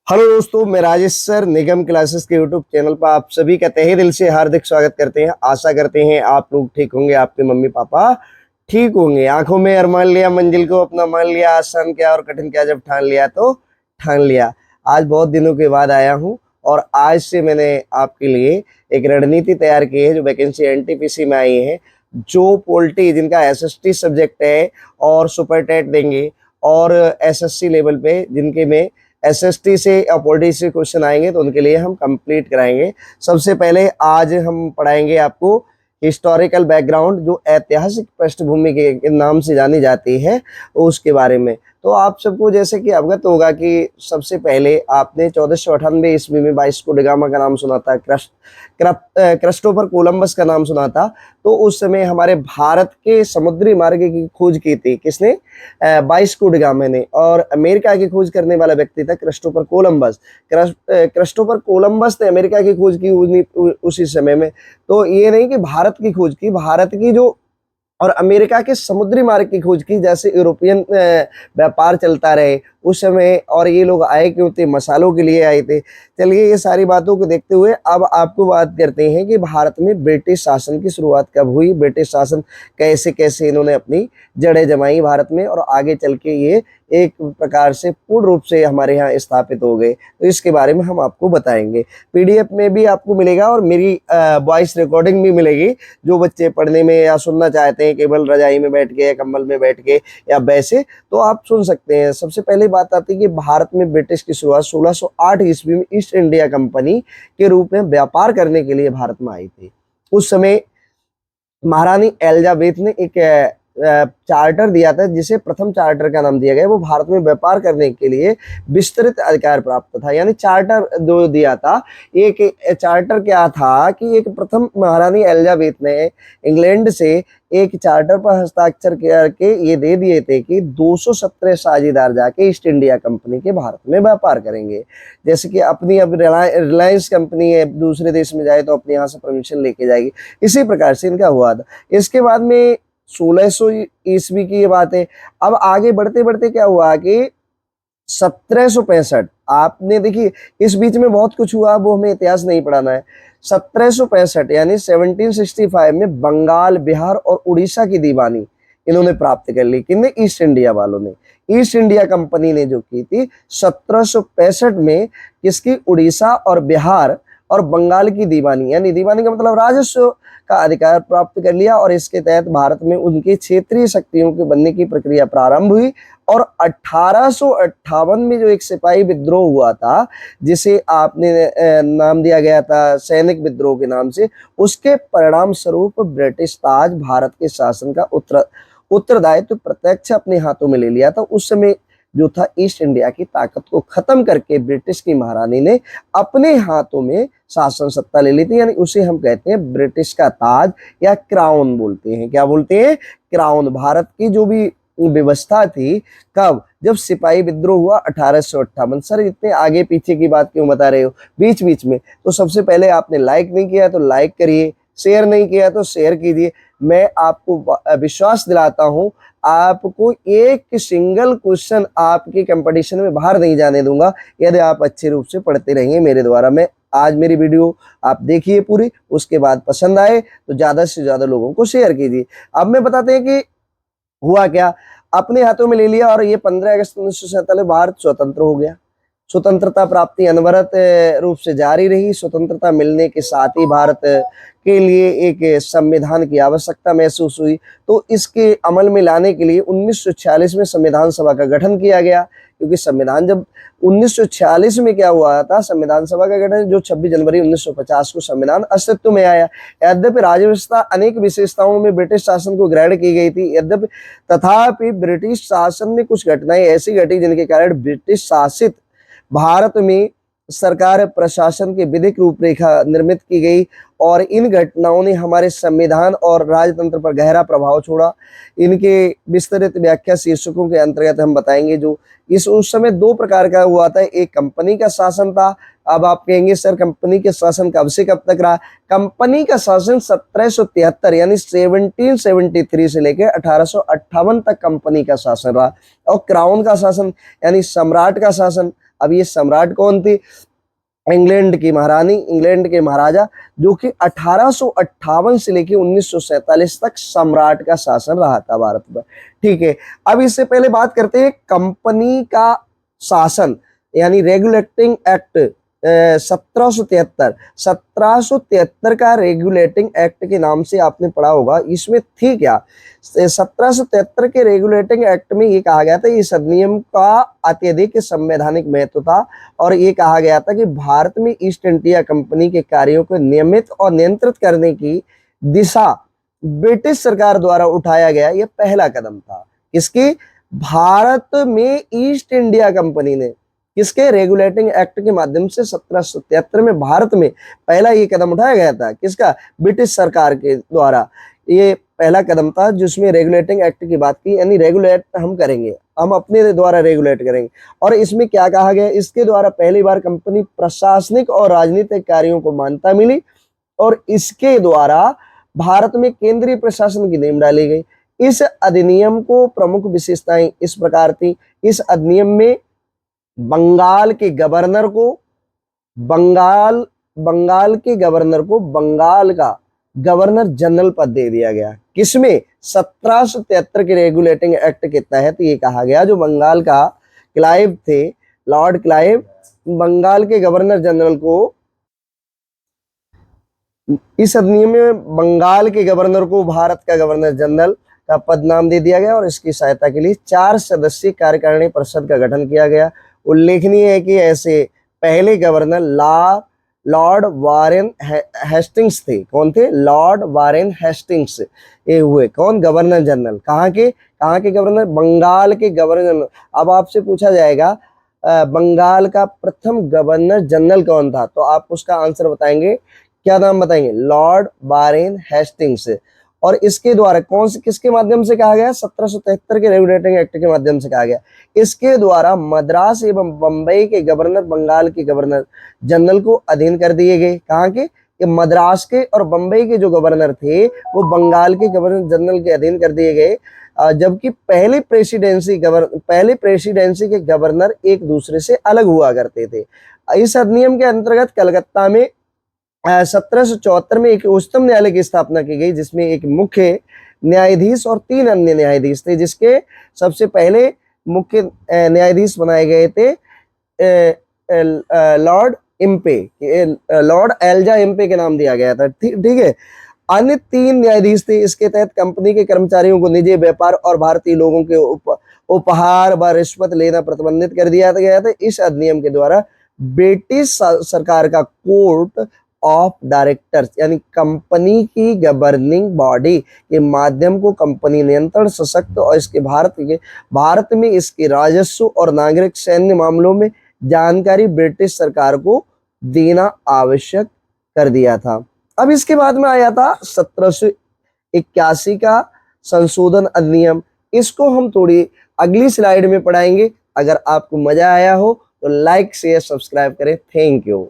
Hello दोस्तों, मैं Rajesh sir निगम classes के यूट्यूब चैनल पर आप सभी का तहे दिल से हार्दिक स्वागत करते हैं। आशा करते हैं आप लोग ठीक होंगे, आपके मम्मी पापा ठीक होंगे। आंखों में अरमान लिया, मंजिल को अपना मान लिया, आसान क्या और कठिन क्या, जब ठान लिया तो ठान लिया। आज बहुत दिनों के बाद आया हूं और आज से मैंने आपके लिए एक रणनीति तैयार की है जो वैकेंसी एनटीपीसी में आई है। जो पोल्ट्री जिनका एसएसटी सब्जेक्ट है और सुपर टेट देंगे और एसएससी लेवल पे जिनके में एसएसटी से या पोलिटी से क्वेश्चन आएंगे तो उनके लिए हम कंप्लीट कराएंगे। सबसे पहले आज हम पढ़ाएंगे आपको हिस्टोरिकल बैकग्राउंड, जो ऐतिहासिक पृष्ठभूमि के नाम से जानी जाती है, उसके बारे में। तो आप सबको जैसे कि अवगत होगा कि सबसे पहले आपने 1498 ईस्वी में वास्को ड गामा का नाम सुना था, क्रिस्टोफर कोलंबस का नाम सुना था। तो उस समय हमारे भारत के समुद्री मार्ग की खोज की थी किसने? वास्को ड गामा ने। और अमेरिका की खोज करने वाला व्यक्ति था क्रिस्टोफर कोलंबस। क्रिस्टोफर कोलंबस ने अमेरिका की खोज की उसी समय में। तो ये नहीं कि भारत की खोज की, भारत की जो और अमेरिका के समुद्री मार्ग की खोज की। जैसे यूरोपियन व्यापार चलता रहे उस समय, और ये लोग आए क्यों थे? मसालों के लिए आए थे। चलिए ये सारी बातों को देखते हुए अब आपको बात करते हैं कि भारत में ब्रिटिश शासन की शुरुआत कब हुई, ब्रिटिश शासन कैसे कैसे इन्होंने अपनी जड़ें जमाई भारत में, और आगे चल के ये एक प्रकार से पूर्ण रूप से हमारे यहाँ स्थापित हो गए। तो इसके बारे में हम आपको बताएंगे। पीडीएफ में भी आपको मिलेगा और मेरी वॉइस रिकॉर्डिंग भी मिलेगी। जो बच्चे पढ़ने में या सुनना चाहते हैं केवल रजाई में बैठ के या कंबल में बैठ के या वैसे, तो आप सुन सकते हैं। सबसे पहले बात आती है कि भारत में ब्रिटिश की शुरुआत 1608 ईस्वी में ईस्ट इंडिया कंपनी के रूप में व्यापार करने के लिए भारत में आई थी। उस समय महारानी एलिजाबेथ ने एक चार्टर दिया था, जिसे प्रथम चार्टर का नाम दिया गया। वो भारत में व्यापार करने के लिए विस्तृत अधिकार प्राप्त था। यानी चार्टर जो दिया था, एक चार्टर क्या था कि एक प्रथम महारानी एलिजाबेथ ने इंग्लैंड से एक चार्टर पर हस्ताक्षर करके ये दे दिए थे कि 217 साझेदार जाके ईस्ट इंडिया कंपनी के भारत में व्यापार करेंगे। जैसे कि अपनी अब रिलायंस कंपनी है, दूसरे देश में जाए तो अपने यहाँ से परमिशन लेके जाएगी। इसी प्रकार से इनका हुआ था। इसके बाद में 1600 ईस्वी की ये बात है। अब आगे बढ़ते बढ़ते क्या हुआ कि 1765, आपने देखिए इस बीच में बहुत कुछ हुआ, वो हमें इतिहास नहीं पढ़ाना है। 1765 यानी 1765 में बंगाल, बिहार और उड़ीसा की दीवानी इन्होंने प्राप्त कर ली। किन्ने? ईस्ट इंडिया वालों ने। ईस्ट इंडिया कंपनी ने जो की थी 1765 में, किसकी? उड़ीसा और बिहार और बंगाल की दीवानी, यानी दीवानी का मतलब राजस्व का अधिकार प्राप्त कर लिया। और इसके तहत भारत में उनकी क्षेत्रीय शक्तियों के बनने की प्रक्रिया प्रारंभ हुई। और 1858 में जो एक सिपाही विद्रोह हुआ था, जिसे आपने नाम दिया गया था सैनिक विद्रोह के नाम से, उसके परिणाम स्वरूप ब्रिटिश ताज भारत के शासन का उत्तरदायित्व प्रत्यक्ष अपने हाथों में ले लिया था। उस समय जो था ईस्ट इंडिया की ताकत को खत्म करके ब्रिटिश की महारानी ने अपने हाथों में शासन सत्ता ले ली थी। यानी उसे हम कहते हैं ब्रिटिश का ताज या क्राउन बोलते हैं। क्या बोलते हैं? क्राउन। भारत की जो भी व्यवस्था थी, कब? जब सिपाही विद्रोह हुआ 1858। सर इतने आगे पीछे की बात क्यों बता रहे हो बीच बीच में? तो सबसे पहले आपने लाइक नहीं किया तो लाइक करिए, शेयर नहीं किया तो शेयर कीजिए। मैं आपको विश्वास दिलाता हूं, आपको एक सिंगल क्वेश्चन आपके कंपटीशन में बाहर नहीं जाने दूंगा यदि आप अच्छे रूप से पढ़ते रहेंगे मेरे द्वारा। मैं आज मेरी वीडियो आप देखिए पूरी, उसके बाद पसंद आए तो ज्यादा से ज्यादा लोगों को शेयर कीजिए। अब मैं बताते हैं कि हुआ क्या। अपने हाथों में ले लिया और ये 15 अगस्त 1947 भारत स्वतंत्र हो गया। स्वतंत्रता प्राप्ति अनवरत रूप से जारी रही। स्वतंत्रता मिलने के साथ ही भारत के लिए एक संविधान की आवश्यकता महसूस हुई। तो इसके अमल में लाने के लिए 1946 में संविधान सभा का गठन किया गया। क्योंकि संविधान जब 1946 में क्या हुआ था, संविधान सभा का गठन, जो 26 जनवरी 1950 को संविधान अस्तित्व में आया। यद्यपि राज्य व्यवस्था अनेक विशेषताओं में ब्रिटिश शासन को ग्रहण की गई थी, यद्यपि तथापि ब्रिटिश शासन में कुछ घटनाएं ऐसी घटी जिनके कारण ब्रिटिश शासित भारत में सरकार प्रशासन के विधिक रूपरेखा निर्मित की गई। और इन घटनाओं ने हमारे संविधान और राजतंत्र पर गहरा प्रभाव छोड़ा। इनके विस्तृत व्याख्या शीर्षकों के अंतर्गत हम बताएंगे। जो उस समय दो प्रकार का हुआ था। एक कंपनी का शासन था। अब आप कहेंगे सर कंपनी के शासन कब से कब तक रहा? कंपनी का शासन 1773 यानी 1773 से लेकर 1858 तक कंपनी का शासन रहा। और क्राउन का शासन यानी सम्राट का शासन अब ये सम्राट कौन थी? इंग्लैंड की महारानी, इंग्लैंड के महाराजा, जो कि 1858 से लेकर 1947 तक सम्राट का शासन रहा था भारत पर। ठीक है, अब इससे पहले बात करते हैं कंपनी का शासन, यानी रेगुलेटिंग एक्ट 1773 का रेगुलेटिंग एक्ट के नाम से आपने पढ़ा होगा। इसमें थी क्या? 1773 के रेगुलेटिंग एक्ट में ये कहा गया था, इस अधिनियम का अत्यधिक संवैधानिक महत्व था और ये कहा गया था कि भारत में ईस्ट इंडिया कंपनी के कार्यों को नियमित और नियंत्रित करने की दिशा ब्रिटिश सरकार द्वारा उठाया गया यह पहला कदम था। किसकी? भारत में ईस्ट इंडिया कंपनी ने, किसके? रेगुलेटिंग एक्ट के माध्यम से 1773 में भारत में पहला ये कदम उठाया गया था। किसका? ब्रिटिश सरकार के द्वारा ये पहला कदम था जिसमें रेगुलेटिंग एक्ट की बात की, यानी रेगुलेट हम करेंगे, हम अपने द्वारा रेगुलेट करेंगे। और इसमें क्या कहा गया? इसके द्वारा पहली बार कंपनी प्रशासनिक और राजनीतिक कार्यों को मान्यता मिली और इसके द्वारा भारत में केंद्रीय प्रशासन की नींव डाली गई। इस अधिनियम को प्रमुख विशेषताएं इस प्रकार थी। इस अधिनियम में बंगाल के गवर्नर को बंगाल का गवर्नर जनरल पद दे दिया गया। किसमें? 1773 के रेगुलेटिंग एक्ट के तहत ये कहा गया, जो बंगाल का क्लाइव थे, लॉर्ड क्लाइव, बंगाल के गवर्नर जनरल को, इस अधिनियम में बंगाल के गवर्नर को भारत का गवर्नर जनरल का पद नाम दे दिया गया और इसकी सहायता के लिए 4 सदस्यीय कार्यकारिणी परिषद का गठन किया गया। उल्लेखनीय है कि ऐसे पहले गवर्नर लॉर्ड वारेन हेस्टिंग्स थे। कौन थे? लॉर्ड वारेन हेस्टिंग्स ये हुए कौन? Governor general. कहाँ के गवर्नर? बंगाल के गवर्नर। अब आपसे पूछा जाएगा बंगाल का प्रथम गवर्नर जनरल कौन था, तो आप उसका आंसर बताएंगे, क्या नाम बताएंगे? Lord Warren Hastings. और इसके द्वारा किसके माध्यम से कहा गया? 1773 के रेगुलेटिंग एक्ट के माध्यम से कहा गया। इसके द्वारा मद्रास एवं बंबई के गवर्नर बंगाल के गवर्नर जनरल को अधीन कर दिए गए। कहाँ के? ये मद्रास के और बंबई के जो गवर्नर थे वो बंगाल के गवर्नर जनरल के अधीन कर दिए गए, जबकि पहले प्रेसिडेंसी के गवर्नर एक दूसरे से अलग हुआ करते थे। इस अधिनियम के अंतर्गत कलकत्ता में 1774 में एक उच्चतम न्यायालय की स्थापना की गई, जिसमें एक मुख्य न्यायाधीश और 3 अन्य न्यायाधीश थे, जिसके सबसे पहले मुख्य न्यायाधीश बनाए गए थे लॉर्ड एल्जा इम्पे के नाम दिया गया था। ठीक है। अन्य 3 न्यायाधीश थे। इसके तहत कंपनी के कर्मचारियों को निजी व्यापार और भारतीय लोगों के उपहार व रिश्वत लेना प्रतिबंधित कर दिया गया था। इस अधिनियम के द्वारा ब्रिटिश सरकार का कोर्ट ऑफ डायरेक्टर्स, यानी कंपनी की गवर्निंग बॉडी के माध्यम को कंपनी नियंत्रण सशक्त और इसके भारत में इसके राजस्व और नागरिक सैन्य मामलों में जानकारी ब्रिटिश सरकार को देना आवश्यक कर दिया था। अब इसके बाद में आया था 1781 का संशोधन अधिनियम। इसको हम थोड़ी अगली स्लाइड में पढ़ाएंगे। अगर आपको मजा आया हो तो लाइक शेयर सब्सक्राइब करें। Thank you.